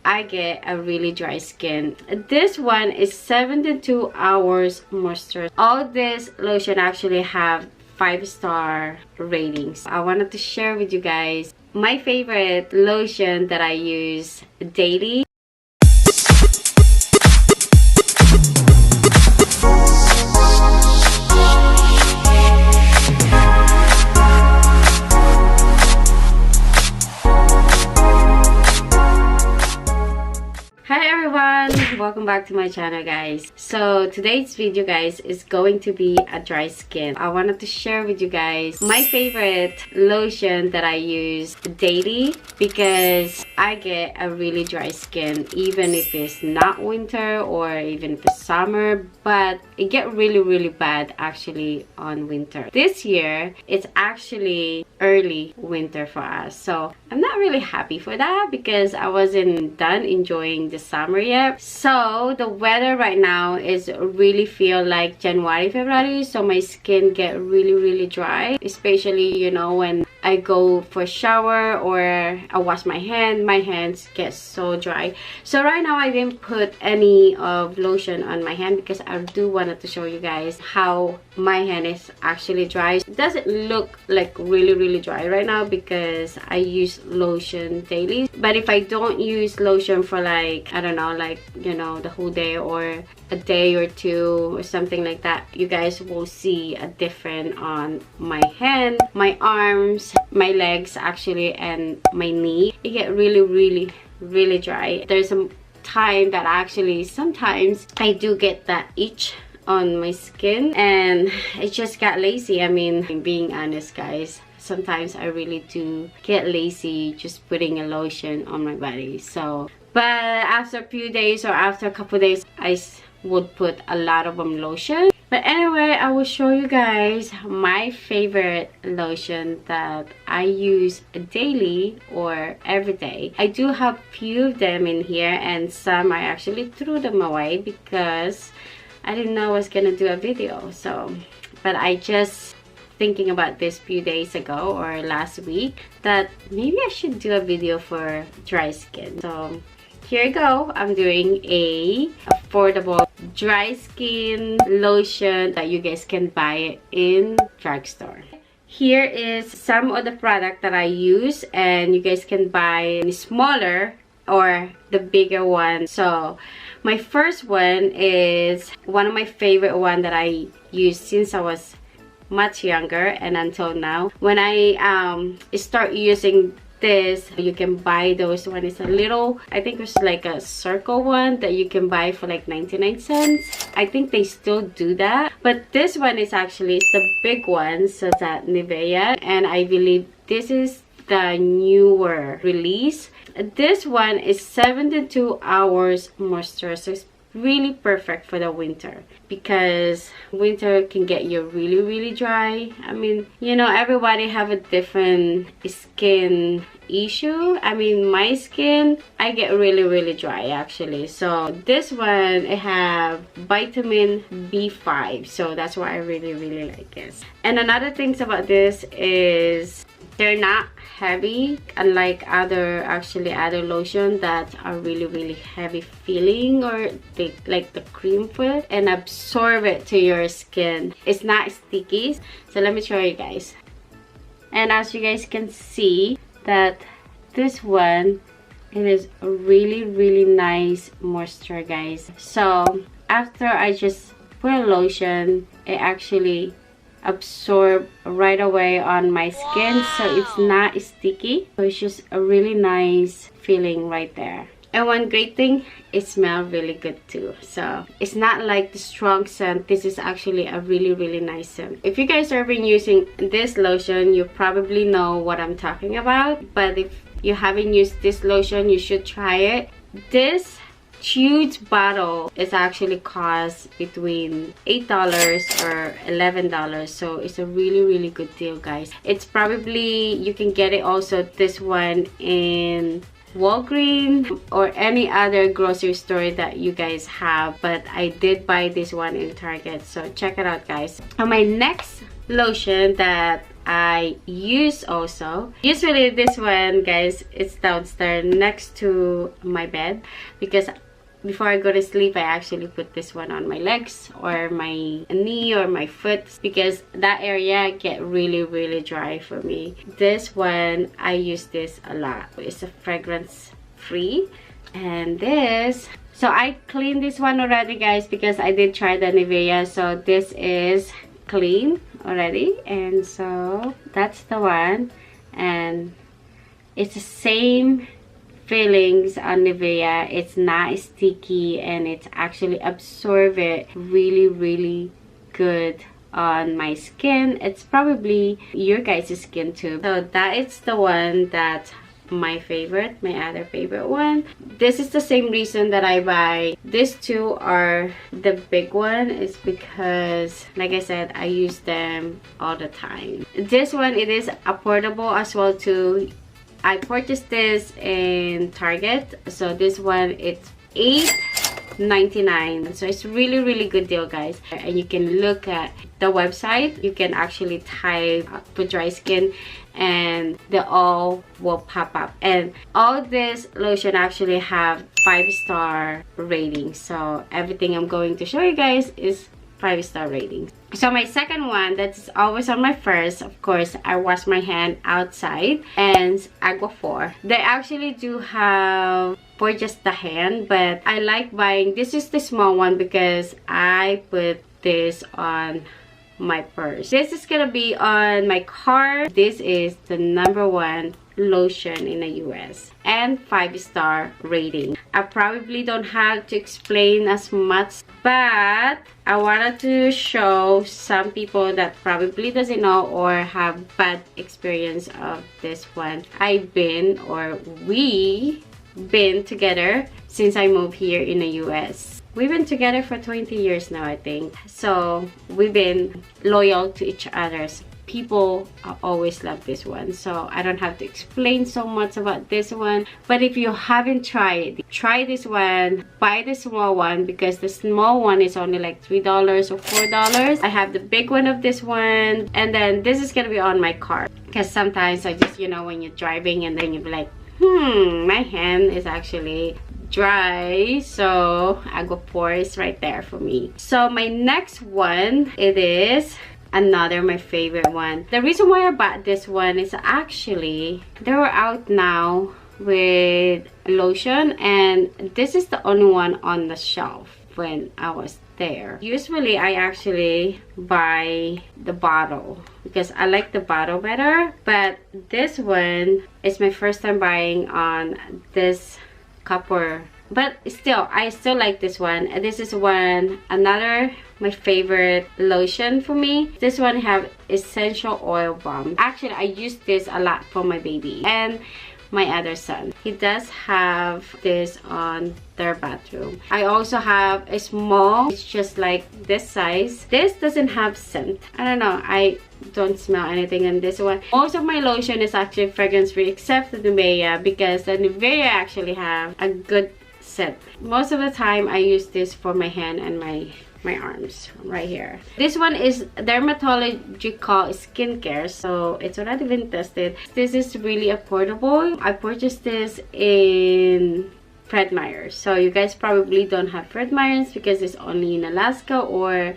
I get a really dry skin. This one is 72 hours moisture. All this lotion actually have 5-star ratings. I wanted to share with you guys my favorite lotion that I use daily. Hi everyone, welcome back to my channel guys. So today's video guys is going to be a dry skin. I wanted to share with you guys my favorite lotion that I use daily because I get a really dry skin even if it's not winter or even if it's summer, but it get really bad actually on winter. This year it's actually early winter for us, so I'm not really happy for that because I wasn't done enjoying the summer yet. So the weather right now is really feel like January, February, so my skin get really dry, especially you know when I go for a shower or I wash my hands get so dry. So right now I didn't put any of lotion on my hand because I do wanted to show you guys how my hand is actually dry. It doesn't look like really dry right now because I use lotion daily, but if I don't use lotion for like, I don't know, like you know, the whole day or a day or two or something like that, you guys will see a difference on my hand, my arms, my legs actually, and my knee. It get really dry. There's a time that actually sometimes I do get that itch on my skin and I just got lazy. I mean, being honest guys, sometimes I really do get lazy just putting a lotion on my body. So but after a few days or after a couple days I would put a lot of lotion. But anyway, I will show you guys my favorite lotion that I use daily or every day. I do have few of them in here and some I actually threw them away because I didn't know I was gonna do a video. So but I just thinking about this few days ago or last week that maybe I should do a video for dry skin. So here you go. I'm doing a affordable dry skin lotion that you guys can buy in Drugstore. Here is some of the product that I use and you guys can buy smaller or the bigger one. So my first one is one of my favorite one that I use since I was much younger and until now. When I start using this, you can buy those one. It's a little, I think it's like a circle one that you can buy for like 99 cents. I think they still do that, but this one is actually it's the big one, so that Nivea, and I believe this is the newer release. This one is 72 hours moisture, so it's really perfect for the winter because winter can get you really dry. I mean, you know, everybody have a different skin issue. I mean, my skin, I get really dry actually. So this one, it have vitamin B5, so that's why I really like this. And another things about this is they're not heavy, unlike other lotion that are really heavy feeling or they like the cream food and absorb it to your skin. It's not sticky. So let me show you guys. And as you guys can see that this one, it is a really nice moisture guys. So after I just put a lotion, it actually absorb right away on my skin, so it's not sticky, so it's just a really nice feeling right there. And one great thing, it smells really good too. So it's not like the strong scent. This is actually a really nice scent. If you guys have been using this lotion, you probably know what I'm talking about, but if you haven't used this lotion, you should try it. This huge bottle is actually cost between $8 or $11, so it's a really good deal guys. It's probably, you can get it also this one in Walgreens or any other grocery store that you guys have, but I did buy this one in Target, so check it out guys. And my next lotion that I use also. Usually this one, guys, it's downstairs next to my bed, because before I go to sleep, I actually put this one on my legs or my knee or my foot, because that area get really dry for me. This one, I use this a lot. It's a fragrance free. And this, so I cleaned this one already, guys, because I did try the Nivea. So this is clean already, and so that's the one, and it's the same feelings on Nivea. It's not sticky, and it's actually absorb it really good on my skin. It's probably your guys' skin too. So that is the one that my favorite, my other favorite one. This is the same reason that I buy these two are the big one, is because like I said, I use them all the time. This one, it is affordable as well too. I purchased this in Target, so this one it's $8.99, so it's really good deal, guys. And you can look at the website, you can actually type for dry skin and they all will pop up. And all this lotion actually have 5-star ratings, so everything I'm going to show you guys is 5-star ratings. So my second one that's always on my first, of course, I wash my hand outside, and Agua 4. They actually do have for just the hand, but I like buying, this is the small one because I put this on my purse. This is gonna be on my car. This is the #1 lotion in the US and 5-star rating. I probably don't have to explain as much, but I wanted to show some people that probably doesn't know or have bad experience of this one. I've been, or we been together since I moved here in the US. We've been together for 20 years now, I think. So we've been loyal to each other. People always love this one, so I don't have to explain so much about this one. But if you haven't tried, try this one. Buy the small one, because the small one is only like $3 or $4. I have the big one of this one, and then this is gonna be on my car, because sometimes I just, you know, when you're driving and then you're like, my hand is actually dry, so Agua 4 is right there for me. So my next one, it is another my favorite one. The reason why I bought this one is actually they were out now with lotion, and this is the only one on the shelf when I was there. Usually I actually buy the bottle because I like the bottle better, but this one is my first time buying on this copper, but still I still like this one. This is another my favorite lotion for me. This one have essential oil balm. Actually I use this a lot for my baby and my other son. He does have this on their bathroom. I also have a small, it's just like this size. This doesn't have scent. I don't know, I don't smell anything in this one. Most of my lotion is actually fragrance free except the Nivea, because the Nivea actually have a good scent. Most of the time I use this for my hand and my arms right here. This one is dermatological skincare, so it's already been tested. This is really affordable. I purchased this in Fred Meyer's, so you guys probably don't have Fred Meyer's because it's only in Alaska, or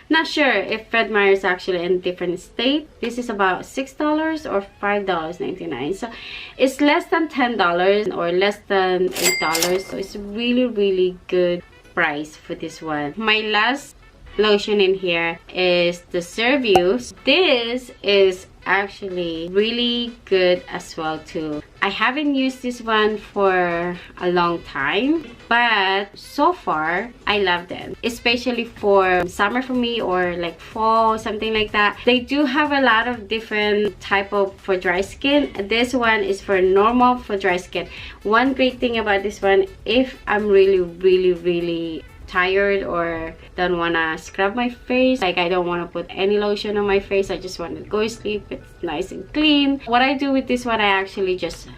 not sure if Fred Meyer's actually in different state. This is about $6 or $5.99, so it's less than $10 or less than $8, so it's really good price for this one. My last lotion in here is the Servius. This is actually really good as well too. I haven't used this one for a long time, but so far I love them, especially for summer for me, or like fall, something like that. They do have a lot of different type of for dry skin. This one is for normal for dry skin. One great thing about this one, if I'm really tired or don't want to scrub my face, like I don't want to put any lotion on my face, I just want to go to sleep, it's nice and clean. What I do with this one, I actually just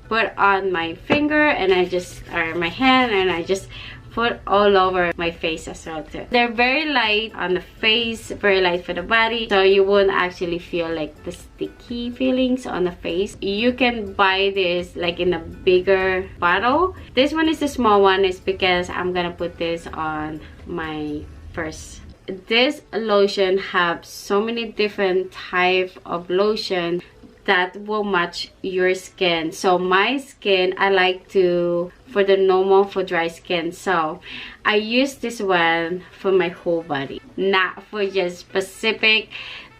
put on my finger and I just, or my hand, and I just put all over my face as well too. They're very light on the face, very light for the body, so you won't actually feel like the sticky feelings on the face. You can buy this like in a bigger bottle. This one is the small one, is because I'm gonna put this on my first. This lotion have so many different type of lotion that will match your skin. So my skin, I like to, for the normal, for dry skin, so I use this one for my whole body, not for just specific.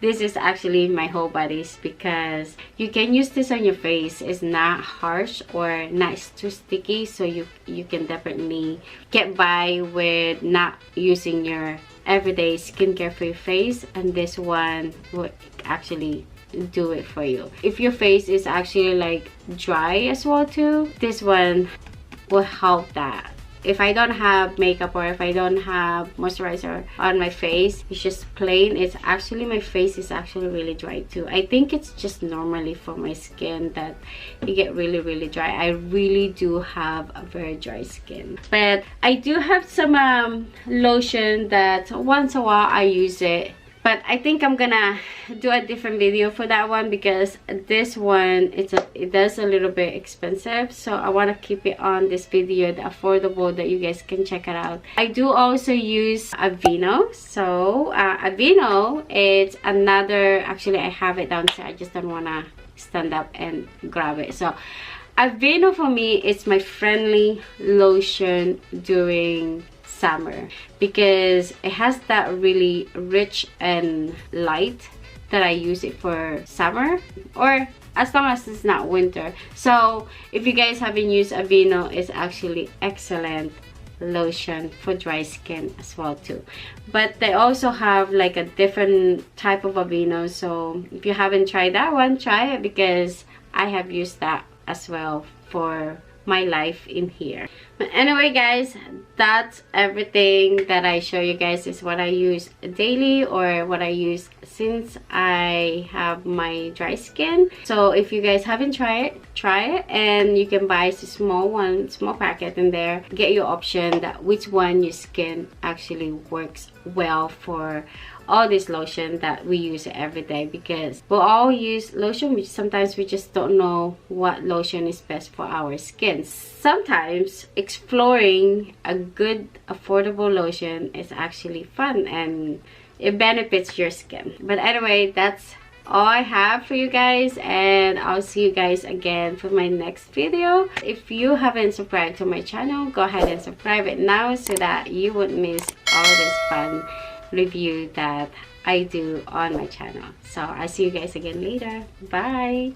This is actually my whole body, because you can use this on your face. It's not harsh or not too sticky, so you can definitely get by with not using your everyday skincare for your face, and this one will actually do it for you. If your face is actually like dry as well too, this one will help that. If I don't have makeup or if I don't have moisturizer on my face, it's just plain, it's actually, my face is actually really dry too. I think it's just normally for my skin that you get really dry. I really do have a very dry skin, but I do have some lotion that once a while I use it. But I think I'm gonna do a different video for that one, because this one, it does a little bit expensive, so I want to keep it on this video, the affordable, that you guys can check it out. I do also use Aveeno. So Aveeno, it's another, actually I have it downstairs, I just don't want to stand up and grab it. So Aveeno for me, it's my friendly lotion during summer, because it has that really rich and light that I use it for summer, or as long as it's not winter. So if you guys haven't used Aveeno, it's actually excellent lotion for dry skin as well too. But they also have like a different type of Aveeno, so if you haven't tried that one, try it, because I have used that as well for my life in here. But anyway guys, that's everything that I show you guys, is what I use daily, or what I use since I have my dry skin. So if you guys haven't tried it, try it, and you can buy a small packet in there. Get your option that which one your skin actually works well for all this lotion that we use every day, because we'll all use lotion, which sometimes we just don't know what lotion is best for our skin. Sometimes exploring a good affordable lotion is actually fun and it benefits your skin. But anyway, that's all I have for you guys, and I'll see you guys again for my next video. If you haven't subscribed to my channel, go ahead and subscribe it now, so that you wouldn't miss all this fun review that I do on my channel. So I'll see you guys again later. Bye.